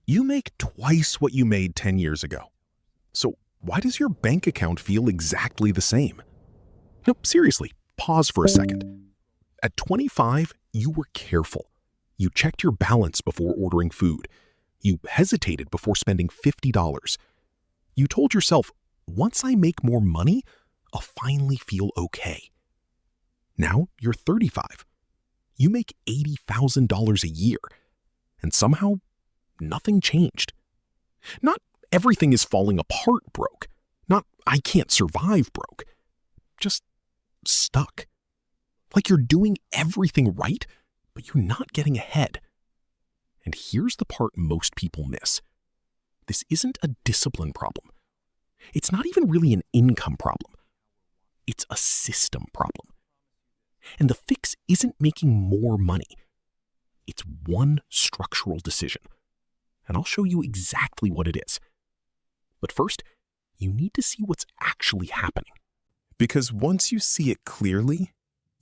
You make twice what you made 10 years ago. So why does your bank account feel exactly the same? No, seriously, pause for a second. At 25, you were careful. You checked your balance before ordering food. You hesitated before spending $50. You told yourself, once I make more money, I'll finally feel okay. Now you're 35. You make $80,000 a year, and somehow nothing changed. Not everything is falling apart broke. Not I can't survive broke. Just stuck. Like you're doing everything right, but you're not getting ahead. And here's the part most people miss. This isn't a discipline problem. It's not even really an income problem. It's a system problem. And the fix isn't making more money. It's one structural decision. And I'll show you exactly what it is. But first, you need to see what's actually happening. Because once you see it clearly,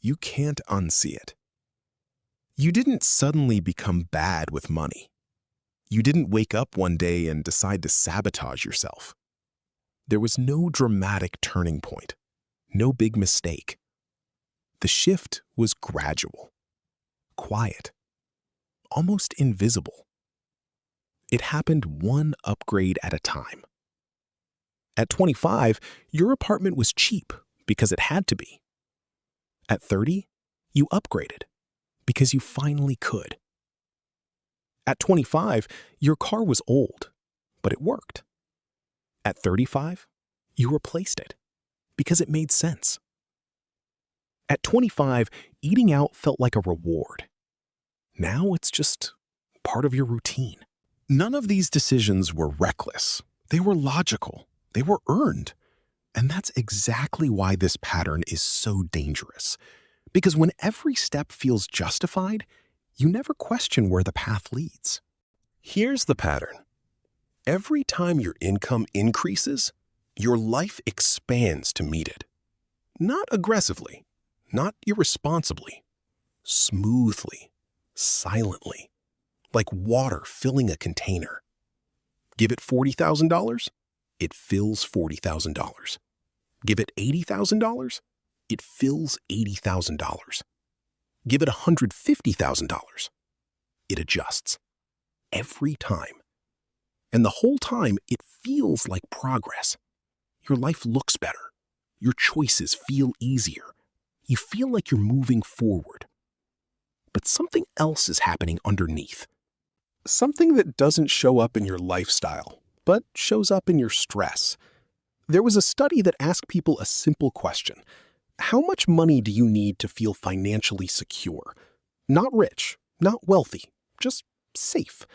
you can't unsee it. You didn't suddenly become bad with money. You didn't wake up one day and decide to sabotage yourself. There was no dramatic turning point, no big mistake. The shift was gradual, quiet, almost invisible. It happened one upgrade at a time. At 25, your apartment was cheap because it had to be. At 30, you upgraded because you finally could. At 25, your car was old, but it worked. At 35, you replaced it because it made sense. At 25, eating out felt like a reward. Now it's just part of your routine. None of these decisions were reckless. They were logical. They were earned. And that's exactly why this pattern is so dangerous. Because when every step feels justified, you never question where the path leads. Here's the pattern. Every time your income increases, your life expands to meet it. Not aggressively, not irresponsibly, smoothly, silently, like water filling a container. Give it $40,000, it fills $40,000. Give it $80,000, it fills $80,000. Give it $150,000, it adjusts. Every time. And the whole time, it feels like progress. Your life looks better. Your choices feel easier. You feel like you're moving forward. But something else is happening underneath. Something that doesn't show up in your lifestyle, but shows up in your stress. There was a study that asked people a simple question. How much money do you need to feel financially secure? Not rich, not wealthy, just safe.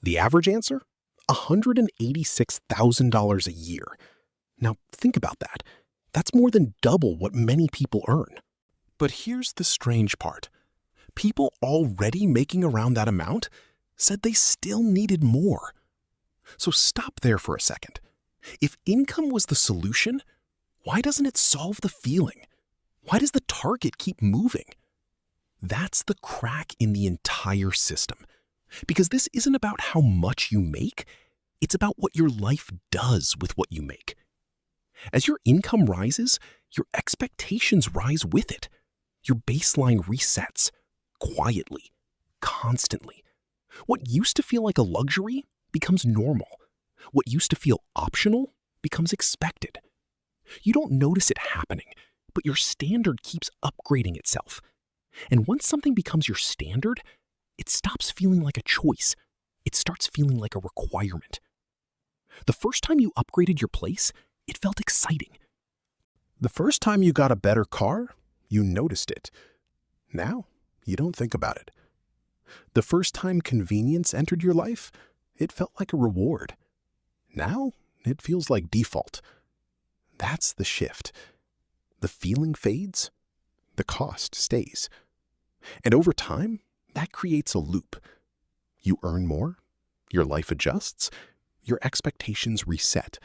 The average answer? $186,000 a year. Now think about that. That's more than double what many people earn. But here's the strange part. People already making around that amount said they still needed more. So stop there for a second. If income was the solution, why doesn't it solve the feeling? Why does the target keep moving? That's the crack in the entire system. Because this isn't about how much you make, it's about what your life does with what you make. As your income rises, your expectations rise with it. Your baseline resets, quietly, constantly. What used to feel like a luxury becomes normal. What used to feel optional becomes expected. You don't notice it happening, but your standard keeps upgrading itself. And once something becomes your standard, it stops feeling like a choice. It starts feeling like a requirement. The first time you upgraded your place, it felt exciting. The first time you got a better car, you noticed it. Now, you don't think about it. The first time convenience entered your life, it felt like a reward. Now, it feels like default. That's the shift. The feeling fades, the cost stays. And over time, that creates a loop. You earn more, your life adjusts, your expectations reset.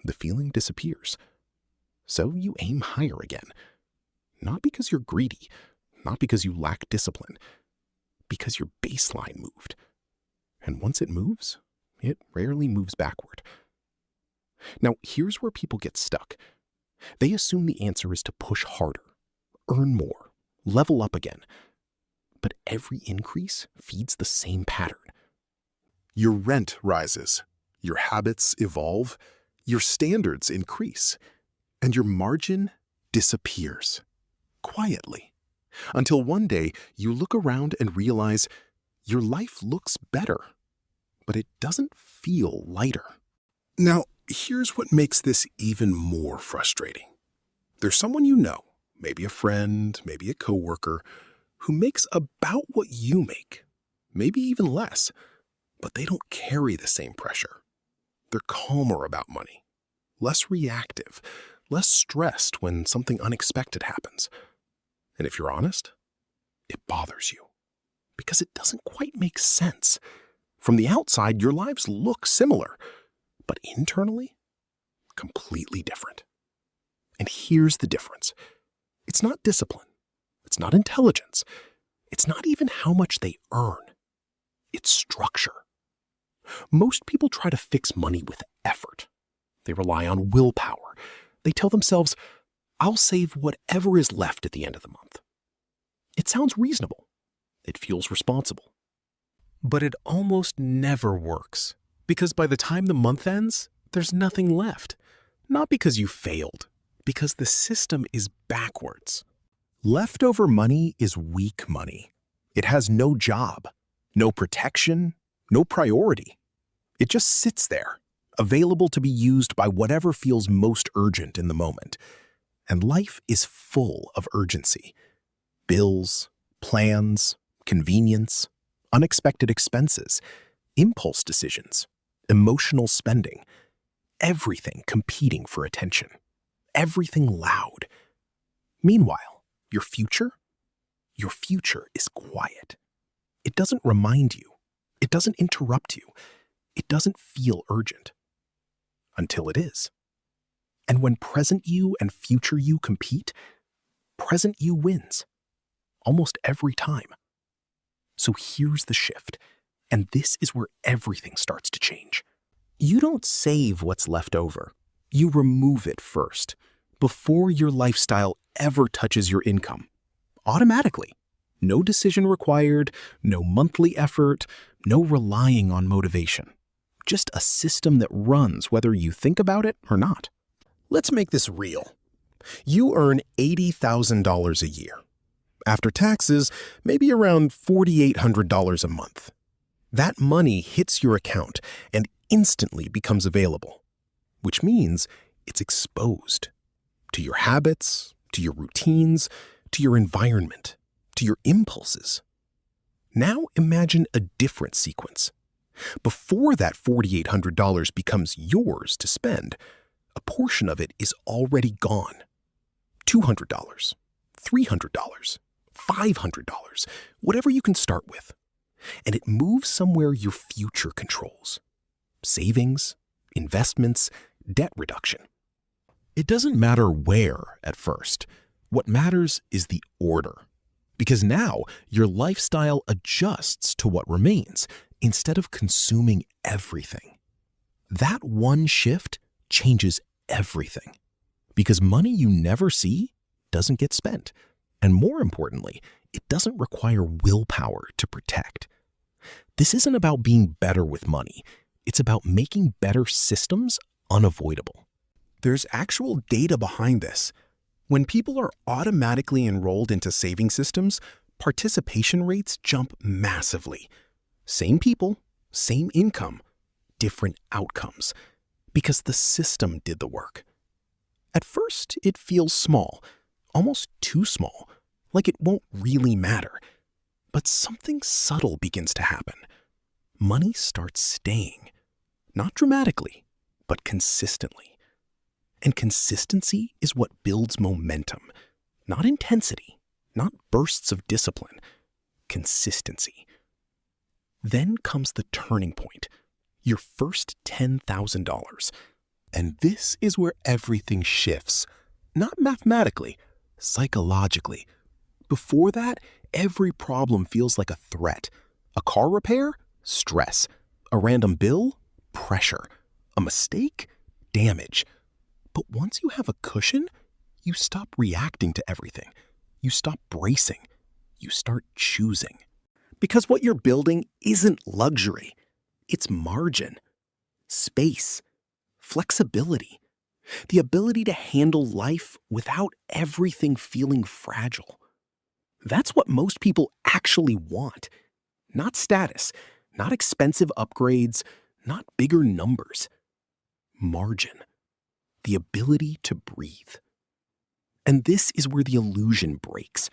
The feeling disappears. So you aim higher again. Not because you're greedy, not because you lack discipline, because your baseline moved. And once it moves, it rarely moves backward. Now, here's where people get stuck. They assume the answer is to push harder, earn more, level up again. But every increase feeds the same pattern. Your rent rises, your habits evolve, your standards increase, and your margin disappears quietly, until one day you look around and realize your life looks better, but it doesn't feel lighter. Now, here's what makes this even more frustrating. There's someone you know, maybe a friend, maybe a coworker, who makes about what you make, maybe even less, but they don't carry the same pressure. They're calmer about money, less reactive, less stressed when something unexpected happens. And if you're honest, it bothers you because it doesn't quite make sense. From the outside, your lives look similar, but internally, completely different. And here's the difference. It's not discipline. It's not intelligence. It's not even how much they earn. It's structure. Most people try to fix money with effort. They rely on willpower. They tell themselves, I'll save whatever is left at the end of the month. It sounds reasonable. It feels responsible. But it almost never works, because by the time the month ends, there's nothing left. Not because you failed, because the system is backwards. Leftover money is weak money. It has no job, no protection, no priority. It just sits there, available to be used by whatever feels most urgent in the moment. And life is full of urgency. Bills, plans, convenience, unexpected expenses, impulse decisions, emotional spending, everything competing for attention, everything loud. Meanwhile, your future is quiet. It doesn't remind you. It doesn't interrupt you. It doesn't feel urgent. Until it is. And when present you and future you compete, present you wins. Almost every time. So here's the shift, and this is where everything starts to change. You don't save what's left over. You remove it first, before your lifestyle ever touches your income. Automatically. No decision required, no monthly effort, no relying on motivation. Just a system that runs whether you think about it or not. Let's make this real. You earn $80,000 a year. After taxes, maybe around $4,800 a month. That money hits your account and instantly becomes available, which means it's exposed to your habits, to your routines, to your environment, to your impulses. Now imagine a different sequence. Before that $4,800 becomes yours to spend, a portion of it is already gone. $200, $300, $500, whatever you can start with. And it moves somewhere your future controls. Savings, investments, debt reduction. It doesn't matter where at first. What matters is the order. Because now your lifestyle adjusts to what remains instead of consuming everything. That one shift changes everything. Because money you never see doesn't get spent. And more importantly, it doesn't require willpower to protect. This isn't about being better with money. It's about making better systems unavoidable. There's actual data behind this. When people are automatically enrolled into saving systems, participation rates jump massively. Same people, same income, different outcomes, because the system did the work. At first, it feels small, almost too small, like it won't really matter. But something subtle begins to happen. Money starts staying, not dramatically, but consistently. And consistency is what builds momentum, not intensity, not bursts of discipline, consistency. Then comes the turning point, your first $10,000. And this is where everything shifts, not mathematically, psychologically. Before that, every problem feels like a threat. A car repair? Stress. A random bill? Pressure. A mistake? Damage. But once you have a cushion, you stop reacting to everything. You stop bracing. You start choosing. Because what you're building isn't luxury. It's margin, space, flexibility, the ability to handle life without everything feeling fragile. That's what most people actually want. Not status, not expensive upgrades, not bigger numbers. Margin, the ability to breathe. And this is where the illusion breaks.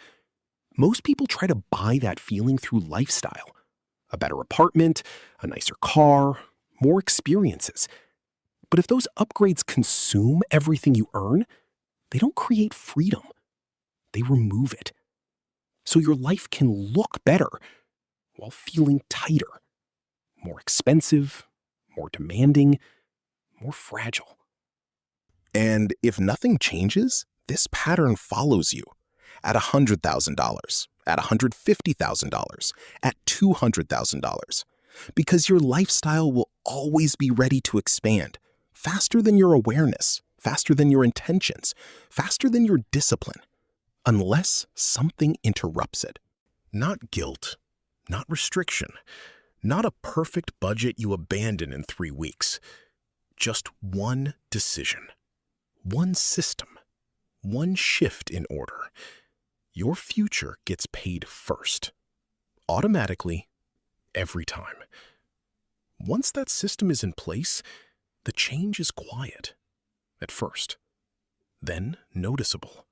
Most people try to buy that feeling through lifestyle. A better apartment, a nicer car, more experiences. But if those upgrades consume everything you earn, they don't create freedom. They remove it. So your life can look better while feeling tighter, more expensive, more demanding, more fragile. And if nothing changes, this pattern follows you at $100,000, at $150,000, at $200,000, because your lifestyle will always be ready to expand, faster than your awareness, faster than your intentions, faster than your discipline, unless something interrupts it. Not guilt, not restriction, not a perfect budget you abandon in 3 weeks. Just one decision, one system, one shift in order. Your future gets paid first, automatically, every time. Once that system is in place, the change is quiet at first, then noticeable,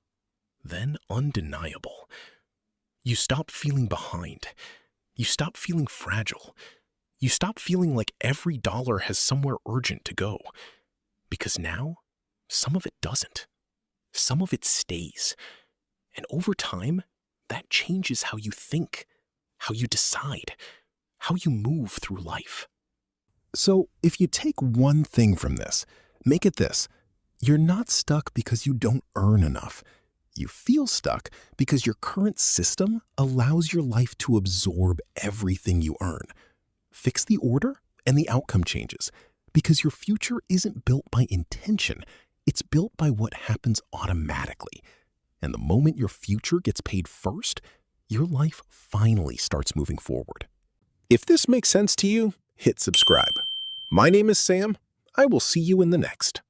then undeniable. You stop feeling behind. You stop feeling fragile. You stop feeling like every dollar has somewhere urgent to go. Because now, some of it doesn't. Some of it stays. And over time, that changes how you think, how you decide, how you move through life. So if you take one thing from this, make it this. You're not stuck because you don't earn enough. You feel stuck because your current system allows your life to absorb everything you earn. Fix the order and the outcome changes, because your future isn't built by intention. It's built by what happens automatically. And the moment your future gets paid first, your life finally starts moving forward. If this makes sense to you, hit subscribe. My name is Sam. I will see you in the next.